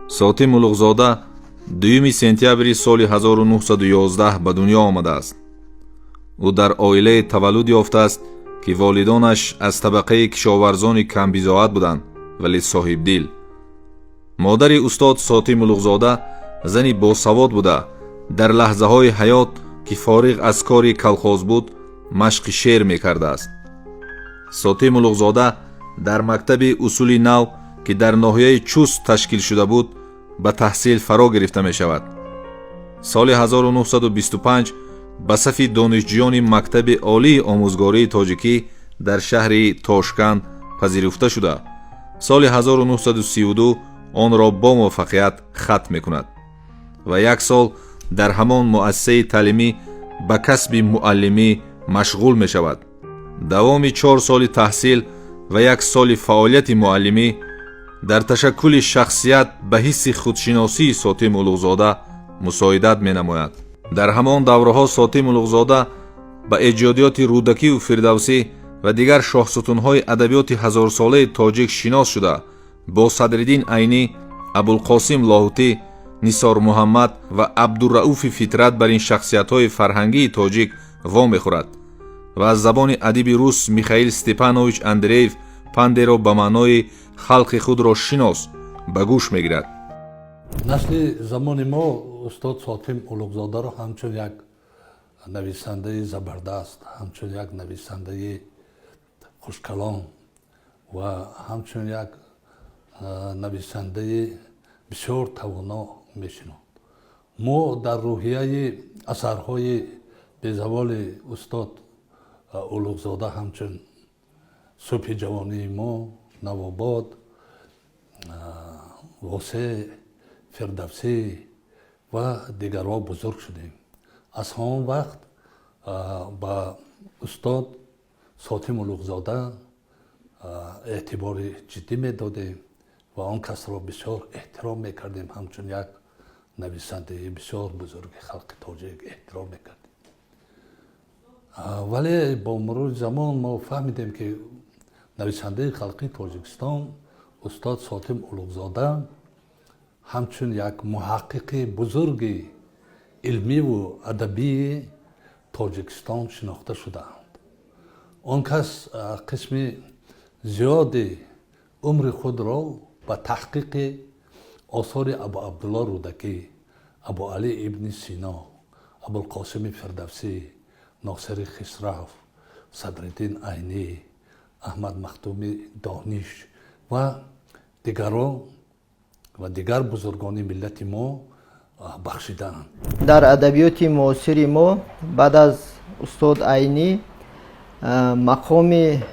Сотим Улуғзода 2 сентябри соли 1911 ба дунё омадааст. ӯ дар оилае таваллуд ёфтааст ки волидонаш аз табақаи кишоварзони камбизоат буданд, вале соҳибдил. модари устод Сотим Улуғзода зани босавод буда, дар лаҳзаҳои ҳаёт ки фориғ аз кори калхоз буд, машқи шеър мекардааст. Сотим Улуғзода дар мактаби усули нав ки дар ноҳияи Чуст ташкил шуда буд, ба таҳсил фаро гирифта мешавад. соли 1925 ба сафи донишҷӯёни мактаби олии омӯзгории тоҷикӣ дар шаҳри Тошканд пазируфта шуда, соли 1932 онро бо муваффақият хатм мекунад ва як сол дар ҳамон муассисаи таълимӣ ба касби муаллимӣ машғул мешавад. давоми 4 соли таҳсил ва 1 соли фаъолияти муаллимӣ дар ташаккули шахсият ба ҳисси худшиносии Сотим Улуғзода мусоидат менамояд. дар ҳамон давраҳо Сотим Улуғзода ба эҷодиёти Рӯдакиву Фирдавсӣ ва дигар шоҳсутунҳои адабиёти ҳазорсолаи тоҷик шинос шуда, бо Садриддин Айнӣ, Абулқосим Лоҳутӣ, Нисор Муҳаммад ва Абдуррауфи Фитрат бар ин шахсиятҳои фарҳангии тоҷик вом мехӯрад ва аз забони адиби рус Михаил Степанович Андреев пандеро ба маънои халқи худро шинос ба гӯш мегирад. насли замони мо устод Сотим Улуғзодаро ҳамчун як нависандаи забардаст, ҳамчун як нависандаи хушкалом ва ҳамчун як нависандаи бисёр тавоно мешинод. мо дар рӯҳияи асарҳои безаволи устод Улуғзода ҳамчун Субҳи ҷавонии мо, Навобод, Восе, Фирдавсӣ ва дигарҳо бузург шудем. аз ҳамон вақт ба устод Сотим Улуғзода эътибори ҷиддӣ медодем ва он касро бисёр эҳтиром мекардем, ҳамчун як нависандаи бисёр бузурги халқи тоҷик эҳтиром мекардем. вале бо мурури замон мо фаҳмидем ки нависандаи халқи Тоҷикистон устод Сотим Улуғзода ҳамчун як муҳаққиқи бузурги илмиву адабии Тоҷикистон шинохта шудаанд. он кас қисми зиёди умри худро ба таҳқиқи осори Абу Абдулло Рӯдакӣ, Абу Али ибни Сино, Абулқосими Фирдавсӣ, Носири Хисрав, Садриддин Айнӣ, Аҳмад Махтуми Дониш ва дигарон ва дигар бузургони миллати мо бахшидаанд. дар адабиёти муосири мо баъд аз устод Айнӣ мақоми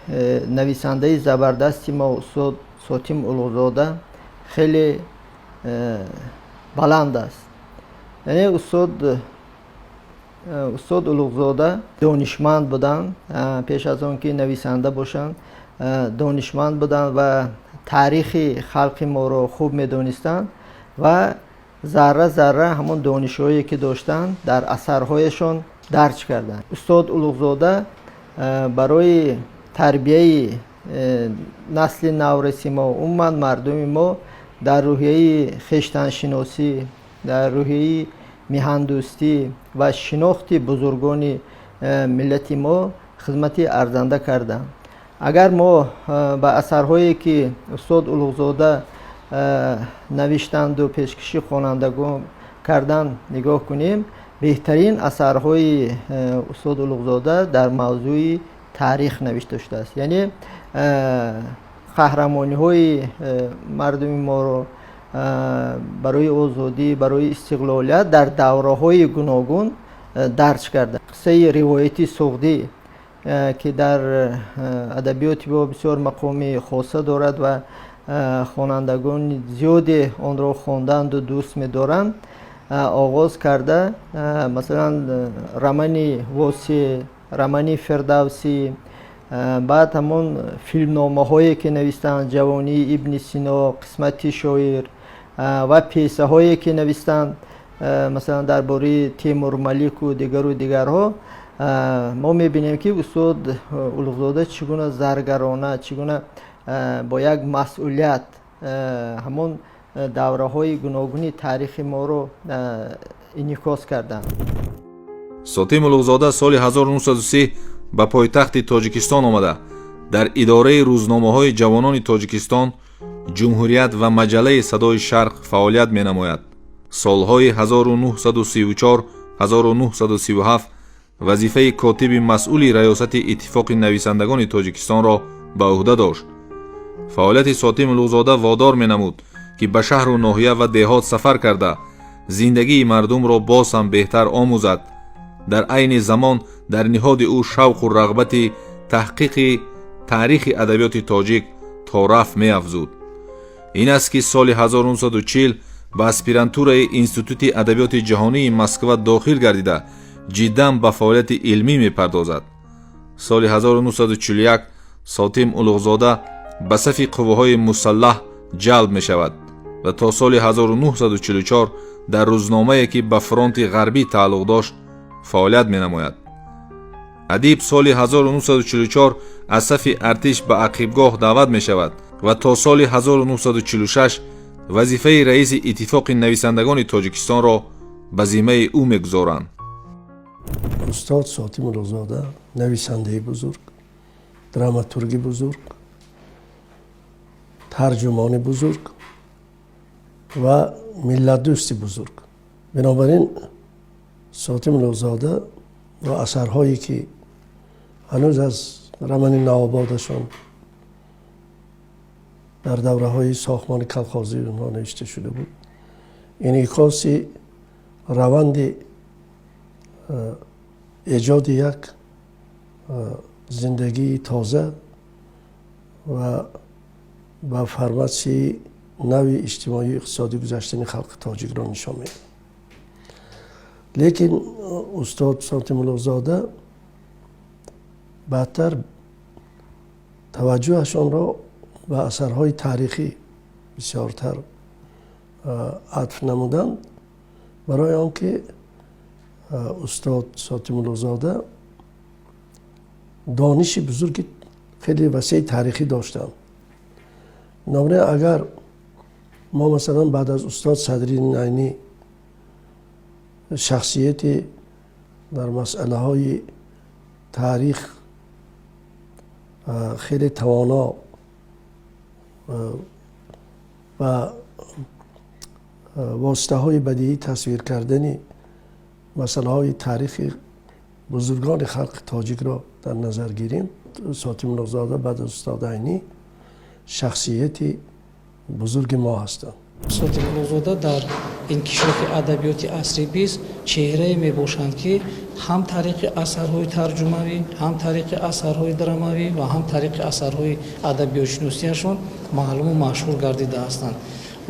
нависандаи забардасти мо устод Сотим Улуғзода хеле баланд аст. яъне устод Улуғзода донишманд буданд, пеш аз он ки нависанда бошанд донишманд буданд ва таърихи халқи моро хуб медонистанд ва зарра зарра ҳамон донишҳое ки доштанд дар асарҳояшон дарҷ карданд. устод Улуғзода барои тарбияи насли навреси мо, умуман мардуми мо дар рӯҳияи хештаншиносӣ, дар рӯҳияи миҳандӯстӣ ва шинохти бузургони миллати мо хизмати арзанда карданд. агар мо ба асарҳое ки устод Улуғзода навиштанду пешкиши хонандагон карданд нигоҳ кунем, беҳтарин асарҳои устод Улуғзода дар мавзӯи таърих навишта шудааст. яъне қаҳрамониҳои мардуми моро барои озодӣ, барои истиқлолият дар давраҳои гуногун дарҷ карда. қиссаи ривояти Суғдӣ ки дар адабиёти мо бисёр мақоми хоса дорад ва хонандагони зиёде онро хонданду дӯст медоранд, оғоз карда масалан рамани Восе, рамани Фирдавсӣ, баъд ҳамон филмномаҳое ки навистанд, Ҷавонии Ибни Сино, Қисмати шоир ва песаҳое ки навистанд масалан дар бораи Теймур Малику дигару дигарҳо, мо мебинем ки устод Улуғзода чӣ гуна заргарона, чӣ гуна бо як масъулият ҳамон давраҳои гуногуни таърихи моро инъикос карданд. сотим улуғзода соли 1930 ба пойтахти тоҷикистон омада дар идораи рӯзномаҳои ҷавонони тоҷикистон ҷумҳурият ва маҷаллаи садои шарқ фаъолият менамояд. солҳои 1934-1937 вазифаи котиби масъули раёсати иттифоқи нависандагони тоҷикистонро ба уҳда дошт. фаъолияти сотим улуғзода водор менамуд ки ба шаҳру ноҳия ва деҳот сафар карда зиндагии мардумро боз ҳам беҳтар омӯзад. дар айни замон дар ниҳоди ӯ шавқу рағбати таҳқиқи таърихи адабиёти тоҷик то рафт меафзуд. ин аст ки соли 1940 ба аспирантураи институти адабиёти ҷаҳонии Москва дохил гардида ҷиддан ба фаъолияти илмӣ мепардозад. соли 1941 сотим улуғзода ба сафи қувваҳои мусаллаҳ ҷалб мешавад ва то соли 1944 дар рӯзномае ки ба фронти ғарбӣ тааллуқ дошт фаъолият менамояд. адиб соли 1944 аз сафи артиш ба ақибгоҳ даъват мешавад ва то соли 1946 вазифаи раиси иттифоқи нависандагони тоҷикистонро ба зиммаи ӯ мегузоранд. устод сотим улуғзода нависандаи бузург, драматурги бузург, тарҷумони бузург ва миллатдӯсти бузург. бинобар ин сотим улуғзода ва асарҳое ки ҳанӯз аз рамани навободашон дар давраҳои сохтмони колхозӣ онҳо навишта шуда буд, инъикоси раванди эҷоди як зиндагии тоза ва ба форматсияи нави иҷтимоию иқтисодӣ гузаштани халқи тоҷикро нишон медод. лекин устод сотим улуғзода баъдтар таваҷҷӯҳашонро ба асарҳои таърихӣ бисёртар атф намуданд, барои он ки устод сотим улуғзода дониши бузурги хеле васеъи таърихӣ доштанд. номре агар мо масалан баъд аз устод садриддин айнӣ шахсияти дар масъалаҳои таърих хеле тавоно ва воситаҳои бадиӣ тасвир кардани масъалаҳои таърихи бузургони халқи тоҷикро дар назар гирем, сотим улуғзода баъд аз устод айнӣ шахсияти бузурги мо ҳастанд. сотим улуғзода дар инкишофи адабиёти асри биз чеҳрае мебошанд ки ҳам тариқи асарҳои тарҷумавӣ, ҳам тариқи асарҳои драмавӣ ва ҳам тариқи асарҳои адабиётшиносиашон маълуму машҳур гардида ҳастанд.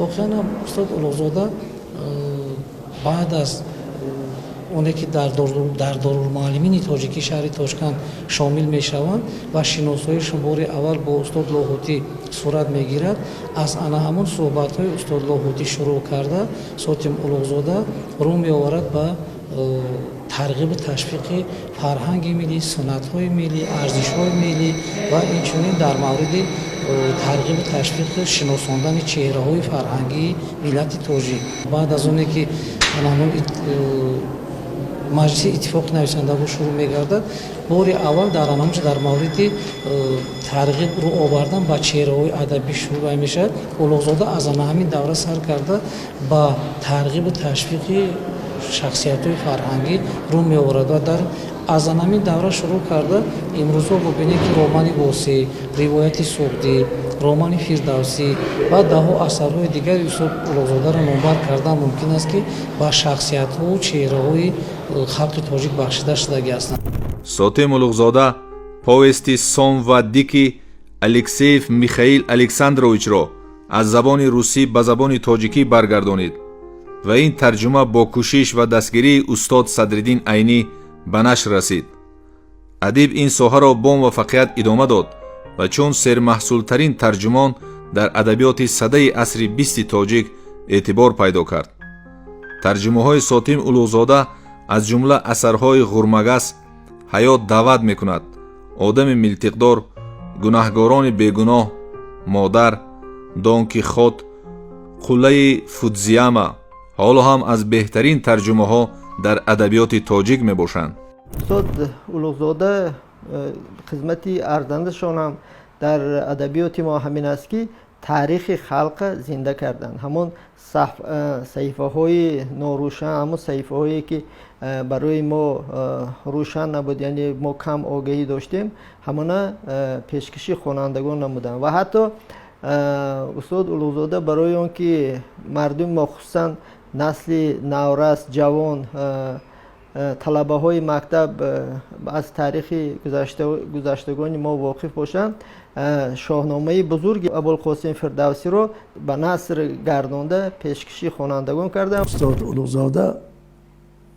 воқеан устод улуғзода баъд аз оне ки дар дорулмуаллимини тоҷикӣ шаҳри Тошканд шомил мешаванд ва шиносоишон бори аввал бо устод лоҳутӣ сурат мегирад, аз ана ҳамон суҳбатҳои устод лоҳутӣ шурӯъ карда сотим улуғзода рӯ меоварад ба тарғибу ташвиқи фарҳанги миллӣ, суннатҳои миллӣ, арзишҳои миллӣ ва инчунин дар мавриди тарғибу ташвиқи шиносондани чеҳраҳои фарҳангии миллати тоҷик. баъд аз оне ки ҳамон маҷлиси иттифоқи нависандагон шурӯъ мегардад, бори аввал дар анамуҷа дар мавриди тарғиб рӯ овардан ба чеҳраҳои адабӣ шурӯъ мешавад. улуғзода аз ана ҳамин давра сар карда ба тарғибу ташвиқи шахсиятҳои фарҳангӣ рӯ меоварад ва дар аз ана ҳамин давра шурӯъ карда имрӯзҳо бубинем ки романи восӣ, ривояти суғдӣ, романи фирдавсӣ ва даҳо асарҳои дигари устод улуғзодаро номбар кардан мумкин аст ки ба шахсиятҳои чеҳраҳои халқи тоҷик бахшида шудагӣ ҳастанд. сотим улуғзода повести сом ва дики Алексеев Михаил Александровичро аз забони русӣ ба забони тоҷикӣ баргардонид ва ин тарҷума бо кӯшиш ва дастгирии устод Садриддин Айнӣ ба нашр расид. адиб ин соҳаро бо муваффақият идома дод ва чун сермаҳсултарин тарҷумон дар адабиёти садаи асри 20 тоҷик эътибор пайдо кард. тарҷумаҳои сотим улуғзода аз ҷумла асарҳои ғурмагас, ҳаёт даъват мекунад, одами милтиқдор, гунаҳгорони бегуноҳ, модар, Дон Кихот, قله فودزیاما حالا هم از بهترین ترجمه ها در ادبیات تاجیک می باشند. استاد اولوغزاده خدمتی ارزندشان هم در ادبیات ما همین است که تاریخ خلق زنده کردن. همون صحیفه های ناروشن، همون صحیفه هایی که برای ما روشن نبود، یعنی ما کم آگاهی داشتیم، همون پیشکشی خوانندگان نمودن. و حتی استاد اولوغزاده برای اون که مردم ما خصوصا نسل نورس جوان طلبه های مکتب از تاریخ گذشتگان ما واقف باشند، شاهنامه بزرگ ابوالقاسم فردوسی رو به نثر گردانده پیشکشی خوانندگان کرده. استاد اولوغزاده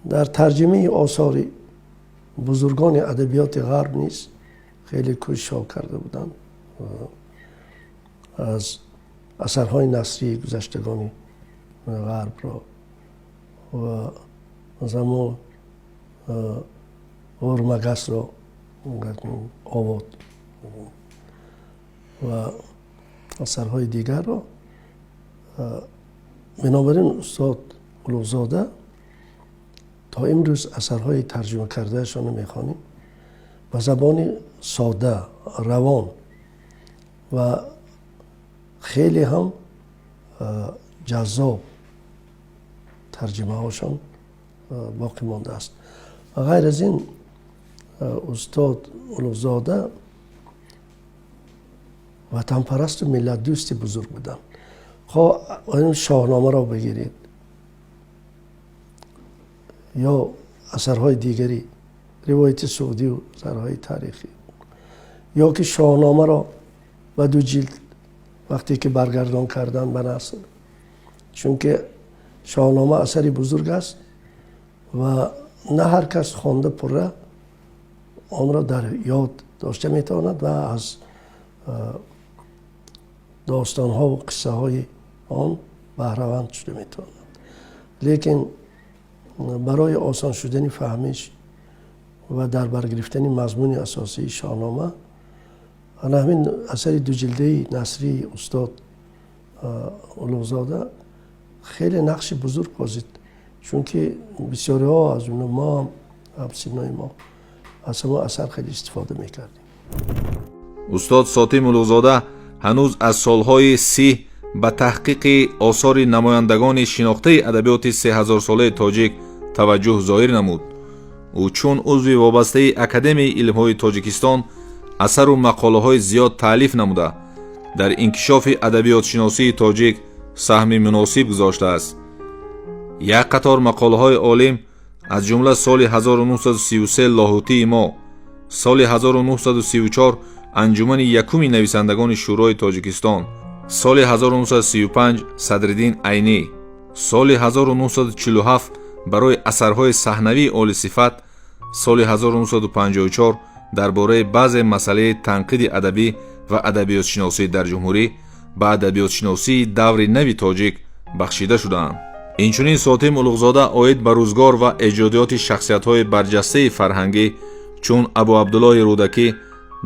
در ترجمه آثار بزرگان ادبیات غرب نیز خیلی کوشش کرده بودند. از اثرهای نثری گذشتگان غرب را و زمان اورمگس را آورد و اثرهای دیگر را. بنابراین استاد اولوغزاده تا امروز اثرهای ترجمه کردهشان میخوانیم و زبان ساده، روان و خیلی هم جذاب ترجمه هاشان باقی مانده است. غیر از این استاد اولوغزاده وطن پرست و ملت دوست بزرگ بودن. خواه این شاهنامه را بگیرید یا اثرهای دیگری، روایت سعودی و اثرهای تاریخی، یا که شاهنامه را و 2 جلد وقتی که برگردان کردن به نثر، چون که شاهنامه اثری بزرگ است و نه هر کس خوانده پره آن را در یاد داشته میتواند و از داستان ها و قصه های آن بهره‌مند شده میتواند. لیکن برای آسان شدن فهمش و در بر گرفتن مضمون اساسی شاهنامه، همین اثر 2 جلده نثری استاد اولوغزاده خیلی نقش بزرگ بازید، چون که بسیاری ها از اون ما هم همسنای ما از ما اثر خیلی استفاده میکردیم. استاد ساتم اولوغزاده هنوز از سالهای 30 به تحقیق آثار نمایندگان شناخته ادبیات 3000 ساله تاجیک توجه ظاهر نمود. او چون عضو وابسته اکادمی علم‌های تاجیکستان اثر و مقاله های زیاد تالیف نموده در انکشاف ادبیات شناسی تاجیک سهم مناسب گذاشته است. یک قطار مقاله های عالم از جمله سال 1933 لاهوتی ما، سال 1934 انجمن یکم نویسندگان شورای تاجیکستان، سال 1935 صدرالدین عینی، سال 1947 برای اثرهای صحنوی عالی صفت، سال 1954 درباره بعض مسئله تنقید ادبی و ادبیات شناسی در جمهوری به ادبیات شناسی دور نوی تاجیک بخشیده شدند. اینچنین ساتم اولوغزاده آید به روزگار و ایجادیات شخصیت‌های برجسته فرهنگی چون ابو عبدالله رودکی،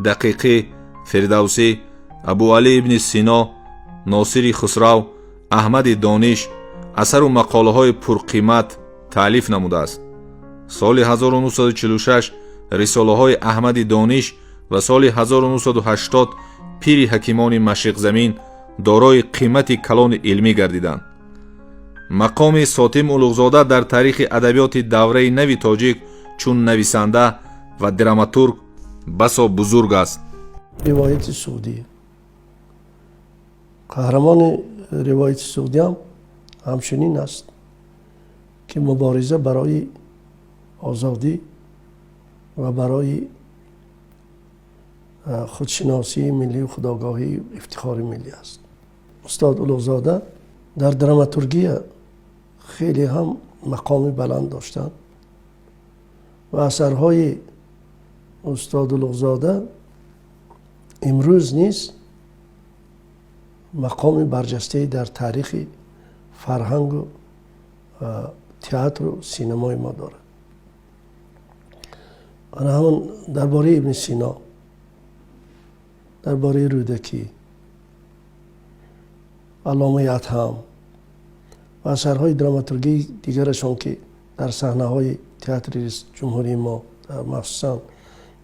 دقیقی، فردوسی، ابو علی ابن سینا، ناصر خسرو، احمد دانش اثر و مقاله های پرقیمت تالیف نموده است. سال 1946 رساله های احمد دانش و سال 1980 پیر حکیمان مشرق زمین دارای قیمت کلان علمی گردیدند. مقام ساتم اولوغزاده در تاریخ ادبیات دوره نوی تاجیک چون نویسنده و دراماتورگ بسا بزرگ است. روایت سعودی، قهرمان روایت سعودی هم همچنین است که مبارزه برای آزادی و برای خودشناسی ملی و خودآگاهی افتخار ملی است. استاد اولوغزاده در دراماتورگی خیلی هم مقام بلند داشتند و اثرهای استاد اولوغزاده امروز نیز مقام برجسته در تاریخ فرهنگ و تئاتر و سینمای ما دارد. آن همون درباره ابن سینا، درباره رودکی، علامه ادهم، و اثرهای دراماتورگی دیگرشان که در صحنه های تئاتر جمهوری ما مخصوصا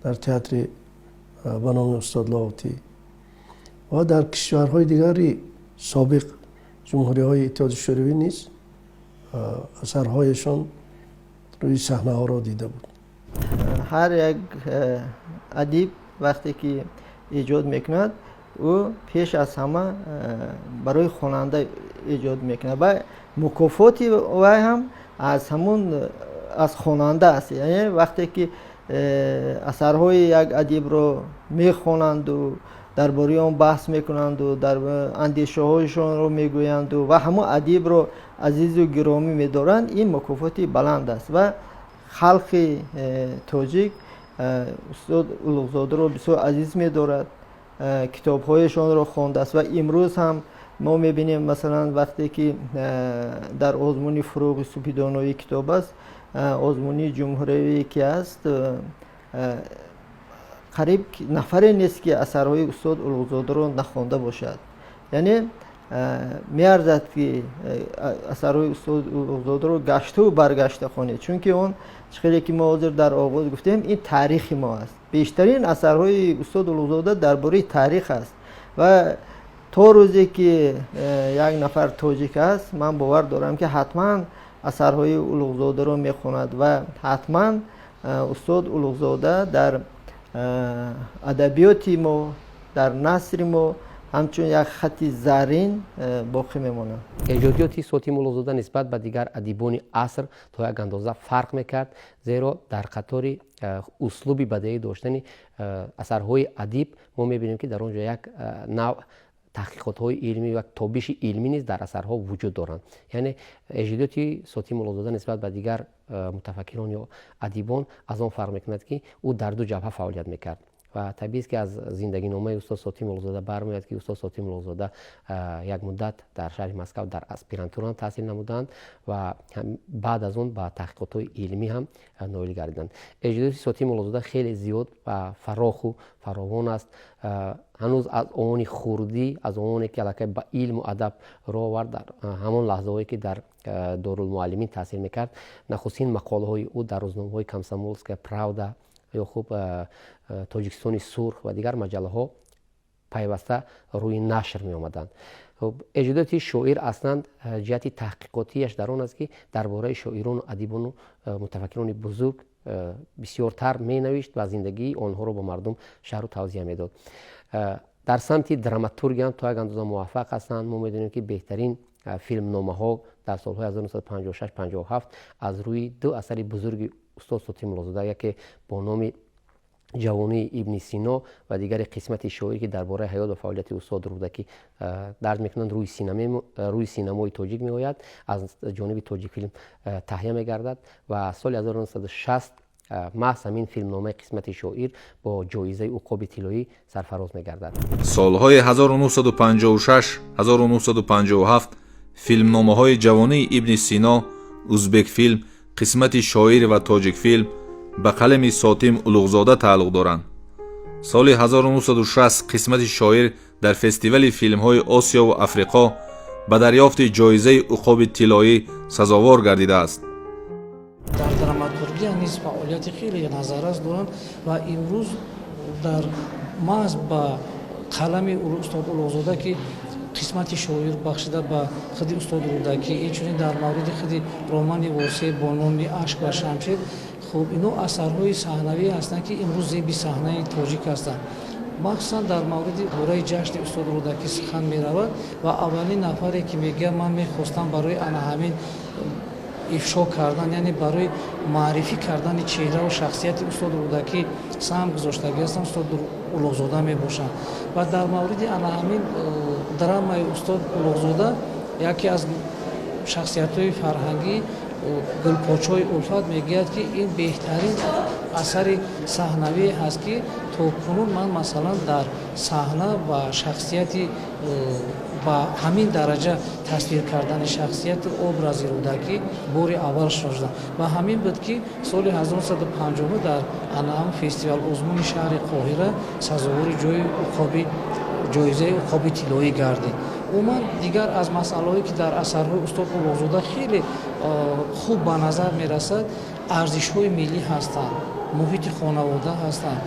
در تئاتر به نام استاد لاهوتی و در کشورهای دیگری سابق جمهوری های اتحاد شوروی نیز اثرهایشان روی صحنه ها را دیده بود. هر یک ادیب وقتی که ایجاد میکند او پیش از همه برای خواننده ایجاد میکنه و مکافاتی وی هم از همون از خواننده است. یعنی وقتی که اثرهای یک ادیب رو میخوانند و درباره آن بحث میکنند و در اندیشه هایشان رو میگویند و همون ادیب رو عزیز و گرامی میدارند، این مکافاتی بلند است و خلق تاجیک استاد اولوغزاده رو بسیار عزیز میدارد، کتاب هایشان رو خوانده است و امروز هم ما میبینیم مثلا وقتی که در آزمون فروغ سپیدانوی کتاب است، آزمونی جمهوری که است، قریب نفری نیست که اثرهای استاد اولوغزاده رو نخوانده باشد. یعنی میارزد که اثرهای استاد اولوغزاده رو گشته و برگشته خوانید، چون که اون چقدر که ما حاضر در آغاز گفتیم این تاریخ ما است. بیشترین اثرهای استاد اولوغزاده درباره تاریخ است و تا روزی که یک نفر تاجیک است من باور دارم که حتما اثرهای اولوغزاده رو میخواند و حتما استاد اولوغزاده در ادبیات ما، در نثر ما همچون یک خط زرین باقی میمونه. ایجادیات سوتیم اولوغزاده نسبت به دیگر ادیبان عصر تا یک اندازه فرق میکرد، زیرا در قطار اسلوبی بدیعی داشتن اثرهای ادیب ما میبینیم که در اونجا یک نوع تحقیقات های علمی و تابش علمی نیز در اثرها وجود دارند. یعنی ایجادیات سوتیم اولوغزاده نسبت به دیگر متفکران یا ادیبان از آن فرق میکند که او در دو جبهه فعالیت میکرد و طبیعی است که از زندگی نامه استاد سوتیم اولوغزاده برمیاد که استاد سوتیم اولوغزاده یک مدت در شهر مسکو در اسپیرانتورا تحصیل نمودند و بعد از اون با تحقیقات های علمی هم نائل گردیدند. ایجادیات سوتیم اولوغزاده خیلی زیاد و فراخ و فراوان است. هنوز از آن خوردی، از آنی که علاقه به علم و ادب را آورد در همان لحظه هایی که در دارالمعلمین تحصیل میکرد، نخستین مقاله های او در روزنامه های کامسومولسکا پراودا یا خوب تاجیکستانی سرخ و دیگر مجله ها پیوسته روی نشر می آمدند. ایجادیات شاعر اصلا جهت تحقیقاتیش در آن است که درباره شاعران و ادیبان و متفکران بزرگ بسیارتر می نوشت و زندگی آنها را با مردم شرح و توضیح می داد. در سمت دراماتورگی هم تا یک اندازه موفق هستند. ما می دونیم که بهترین فیلم نامه ها در سالهای 1956-57 از روی دو اثر بزرگ استاد سوتیم اولوغزاده، یکی با نام جوانی ابن سینا و دیگر قسمت شاعری که درباره حیات و فعالیت استاد رودکی درج میکنند روی سینمای تاجیک می آید، از جانب تاجیک فیلم تهیه می گردد و سال 1960 محض همین فیلم نامه قسمت شاعر با جایزه عقاب طلایی سرفراز می گردد. سالهای 1956-1957 فیلم نامه های جوانی ابن سینا، ازبک فیلم، قسمت شاعر و تاجیک فیلم به قلم سوتیم اولوغزاده تعلق دارند. سال 1960 قسمت شاعر در فستیوال فیلم های آسیا و افریقا به دریافت جایزه عقاب طلایی سزاوار گردیده است. در دراماتورگی نیز فعالیت خیلی نظرانگیز دارند و امروز در محض با قلم استاد اولوغزاده که قسمت شاعر بخشیده به خود استاد رودکی، اینچنین در مورد خود رمان واسه با نام اشک و شمشیر، خب اینو اثرهای صحنوی هستند که امروز زیبی صحنه تاجیک هستند. مخصوصا در مورد دوره جشن استاد رودکی سخن می رود و اولین نفری که میگه من میخواستم برای آن همین افشا کردن، یعنی برای معرفی کردن چهره و شخصیت استاد رودکی سهم گذاشتگی هستم استاد اولوغزاده می باشند. و در مورد آن همین درامای استاد اولوغزاده یکی از شخصیت های فرهنگی گلپاچای الفت میگوید که این بهترین اثر صحنوی هست که تا کنون من مثلا در صحنه و شخصیتی با همین درجه تصویر کردن شخصیت ابراز رودکی بار اول شدم و همین بود که سال 1950 در انعام فستیوال آزمون شهر قاهره سزاوار جایزه عقاب طلایی گردید عموما دیگر از مسائلی که در اثرهای استاد اولوغزاده خیلی خوب به نظر میرسد ارزش‌های ملی هستند، محیط خانواده هستند،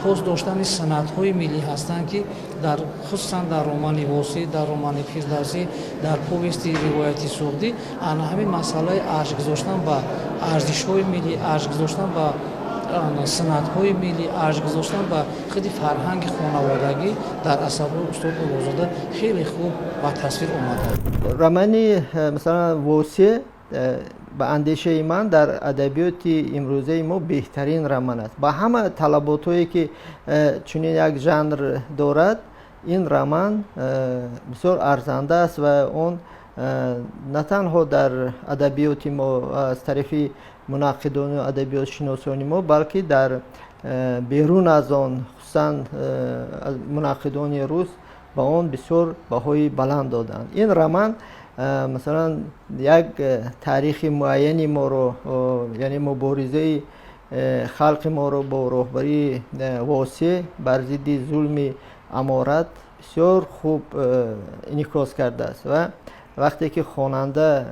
پوست داشتن سنت‌های ملی هستند که در خصوصا در رمان واسی، در رمان فردوسی، در پویست روایتی سعودی آن همین مسئله ارج گذاشتن به ارزش‌های ملی، ارج گذاشتن به سنت‌های ملی، ارج گذاشتن به خود فرهنگ خانوادگی در اثرهای استاد اولوغزاده خیلی خوب و تصویر اومده. رمان مثلا واسی به اندیشه من در ادبیات امروزه ما بهترین رمان است. با همه طلباتایی که چنین یک ژانر دارد، این رمان بسیار ارزنده است و اون نه تنها در ادبیات ما از طرف منقدان و ادبیات شناسان ما، بلکه در بیرون از آن خصوصا منقدان روس با آن بسیار بهای بلند دادند. این رمان مثلا یک تاریخ معینی ما رو، یعنی مبارزه خلق ما رو با رهبری واسی بر ضد ظلم امارت بسیار خوب انعکاس کرده است و وقتی که خواننده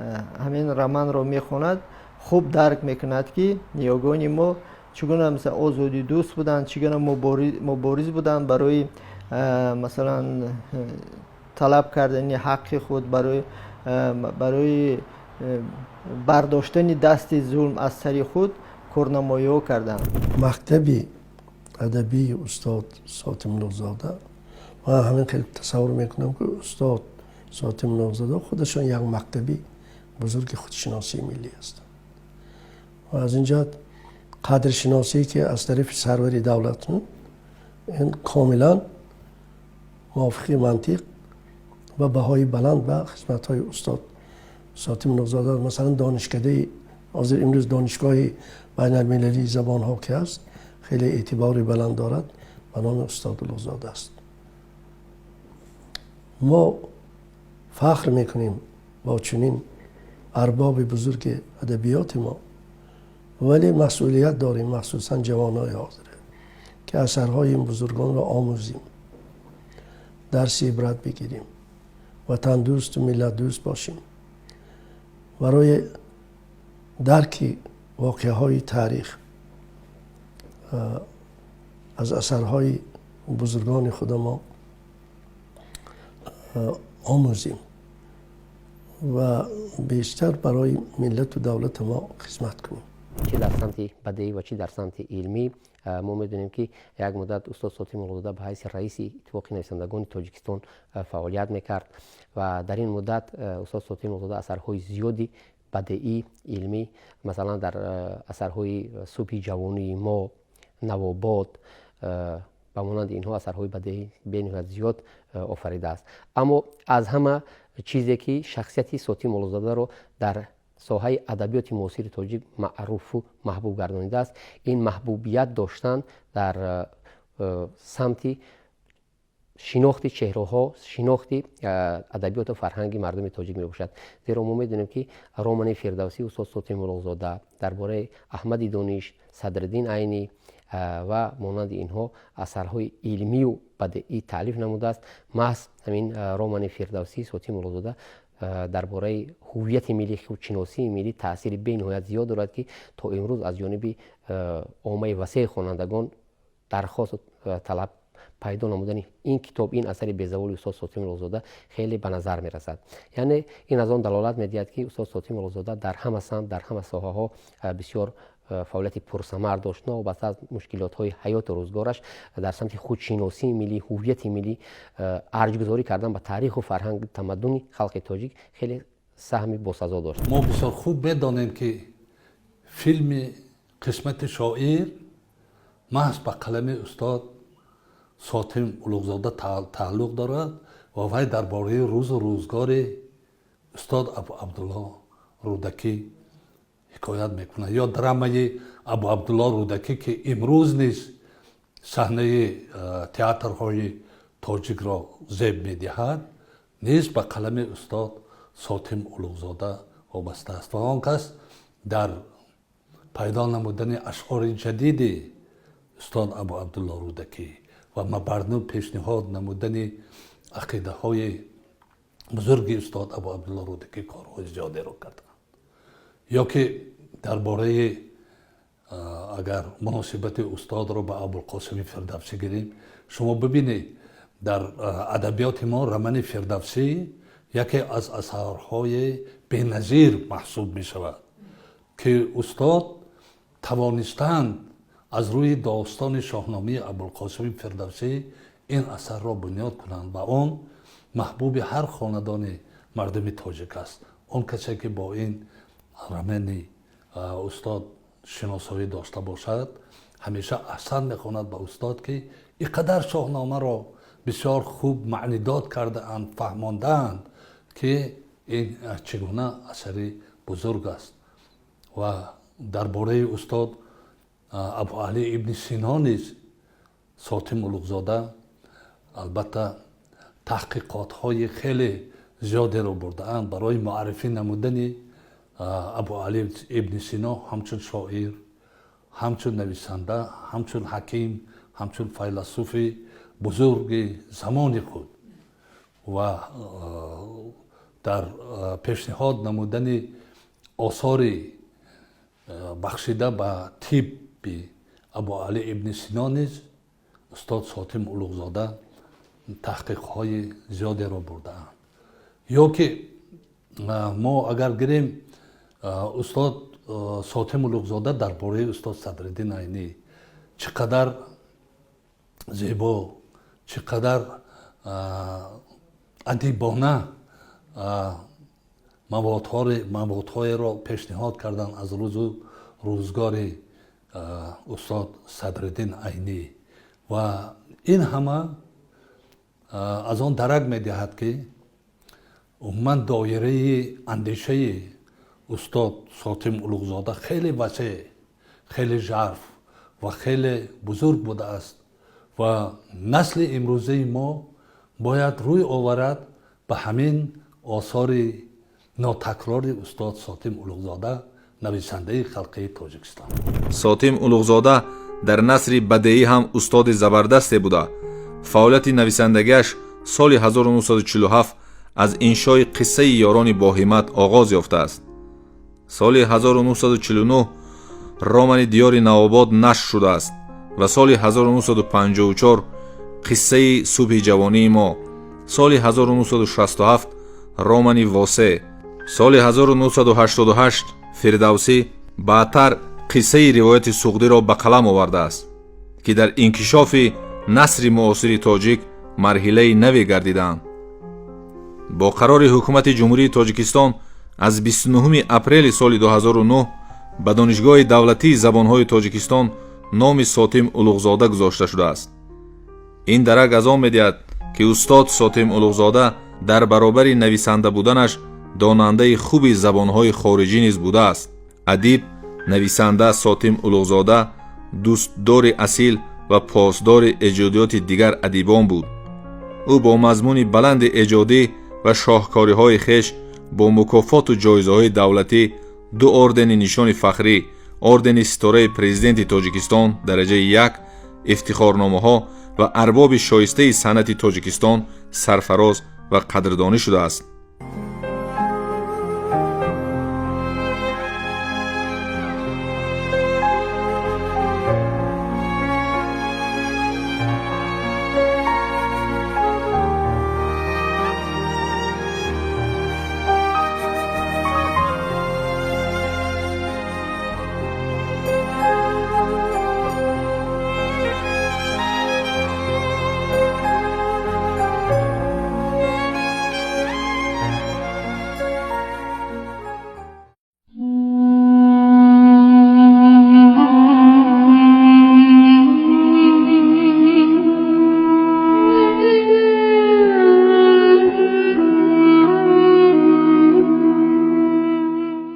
همین رمان رو میخواند خوب درک میکند که نیاگان ما چگونه مثلا آزادی دوست بودند، چگونه مبارز بودند برای مثلا طلب کردن حق خود، برای برداشتن دست ظلم از سر خود کارنمایی کردند. مکتب ادبی استاد ساتم اولوغزاده و همین خیلی تصور میکنم که استاد ساتم اولوغزاده خودشان یک مکتبی بزرگ خودشناسی ملی هستند و از اینجا قدر شناسی که از طرف سرور دولت این کاملا موافق منطق و بهای بلند به خدمت های استاد ساتم اولوغزاده. مثلا دانشکده امروز دانشگاه بین المللی زبان ها که است خیلی اعتبار بلند دارد، به نام استاد اولوغزاده است. ما فخر میکنیم با چنین ارباب بزرگ ادبیات ما، ولی مسئولیت داریم مخصوصا جوانای حاضره که اثرهای این بزرگان را آموزیم، درس عبرت بگیریم، وطن دوست و ملت دوست باشیم. برای درک واقعه های تاریخ از اثرهای بزرگان خود ما آموزیم و بیشتر برای ملت و دولت ما خدمت کنیم. چه در سمت بدیهی و چه در سمت علمی ما میدونیم که یک مدت استاد ساتم اولوغزاده به حیث رئیس اتفاق نویسندگان تاجیکستان فعالیت میکرد و در این مدت استاد ساتم اولوغزاده اثرهای زیادی بدیهی علمی مثلا در اثرهای صبح جوانی ما، نواباد و مانند اینها اثرهای بدیهی بسیار زیاد آفریده است. اما از همه چیزی که شخصیت ساتم اولوغزاده رو در ساحه ادبیات معاصر تاجیک معروف و محبوب گردانیده است، این محبوبیت داشتن در سمت شناخت چهره ها، شناخت ادبیات و فرهنگ مردم تاجیک می باشد. زیرا ما میدونیم که رمان فردوسی استاد ساتم اولوغزاده درباره احمد دانش، صدرالدین عینی و مانند اینها اثرهای علمی و بدیعی تالیف نموده است. محض همین رمان فردوسی ساتم اولوغزاده درباره هویت ملی، خودشناسی ملی تاثیر بی‌نهایت زیاد دارد که تا امروز از جانب عامه وسیع خوانندگان درخواست و طلب پیدا نمودن این کتاب، این اثر بی‌زوال استاد ساتم اولوغزاده خیلی به نظر می رسد. یعنی این از آن دلالت می دهد که استاد ساتم اولوغزاده در همه سمت، در همه ساحه ها بسیار فعالیت پرثمر داشت و بعد از مشکلات های حیات و روزگارش در سمت خودشناسی ملی، هویت ملی، ارج‌گذاری کردن به تاریخ و فرهنگ تمدن خلق تاجیک خیلی سهمی باسزا داشت. ما بسیار خوب بدانیم که فیلم قسمت شاعر محض به قلم استاد ساتم اولوغزاده تعلق دارد و وی درباره روز و روزگار استاد ابو عبدالله رودکی حکایت میکنه، یا درامه ابو عبدالله رودکی که امروز نیز صحنه تئاترهای تاجیک را زیب میدهد، نیز به قلم استاد ساتم اولوغزاده وابسته است و آن کس در پیدا نمودن اشعار جدید استاد ابو عبدالله رودکی و مبرنم پیشنهاد نمودن عقیده های بزرگی استاد ابو عبدالله رودی که کارهای زیاده رو کردن. یا که درباره اگر مناسبت استاد رو با ابوالقاسم فردوسی گیریم، شما ببینید در ادبیات ما رمن فردوسی یکی از اثرهای بی‌نظیر محسوب می شود که استاد توانستند از روی داستان شاهنامه ابوالقاسم فردوسی این اثر را بنیاد کنند و آن محبوب هر خاندان مردم تاجیک است. اون کسی که با این رمن استاد شناسایی داشته باشد همیشه احسان میخواند به استاد که اینقدر شاهنامه را بسیار خوب معنی داد کرده اند، فهماندند که این چگونه اثری بزرگ است. و درباره استاد ابو علی ابن سینا نیز ساتم اولوغزاده البته تحقیقات های خیلی زیاده را برده اند برای معرفی نمودن ابو علی ابن سینا همچون شاعر، همچون نویسنده، همچون حکیم، همچون فیلسوف بزرگ زمان خود و در پیشنهاد نمودن آثار بخشیده به طب ابو علی ابن سینا نیز استاد ساتم اولوغزاده تحقیق‌های زیادی را برده اند. یا که ما اگر گیریم استاد ساتم اولوغزاده درباره استاد صدرالدین عینی چقدر زیبا، چقدر ادیبانه موادهای را پیشنهاد کردن از روزگار استاد صدرالدین عینی و این همه از آن درک می‌دهد که عموما دایره اندیشه استاد ساتم اولوغزاده خیلی وسیع، خیلی ژرف و خیلی بزرگ بوده است و نسل امروزه ما باید روی آورد به همین آثار ناتکرار استاد ساتم اولوغزاده نویسنده خلقی تاجیکستان. ساتم اولوغزاده در نثر بدیعی هم استاد زبردستی بوده. فعالیت نویسندگیش سال 1947 از انشای قصه یاران با همت آغاز یافته است. سال 1949 رمان دیار نوآباد نشر شده است و سال 1954 قصه صبح جوانی ما، سال 1967 رمان واسع، سال 1988 فردوسی بعدتر قصه روایت سغدی را به قلم آورده است که در انکشاف نثر معاصر تاجیک مرحله نوی گردیدند. با قرار حکومت جمهوری تاجیکستان از 29 اپریل سال 2009 به دانشگاه دولتی زبانهای تاجیکستان نام ساتم اولوغزاده گذاشته شده است. این درک از آن می‌دهد که استاد ساتم اولوغزاده در برابر نویسنده بودنش داننده خوبی زبانهای خارجی نیز بوده است. ادیب نویسنده ساتم اولوغزاده دوستدار اصیل و پاسدار ایجادیات دیگر ادیبان بود. او با مضمون بلند ایجادی و شاهکاری‌های خویش با مکافات و جایزه‌های دولتی 2 اردن نشان فخری، اردن ستاره پرزیدنت تاجیکستان درجه 1، افتخارنامه‌ها و ارباب شایسته صنعت تاجیکستان سرفراز و قدردانی شده است.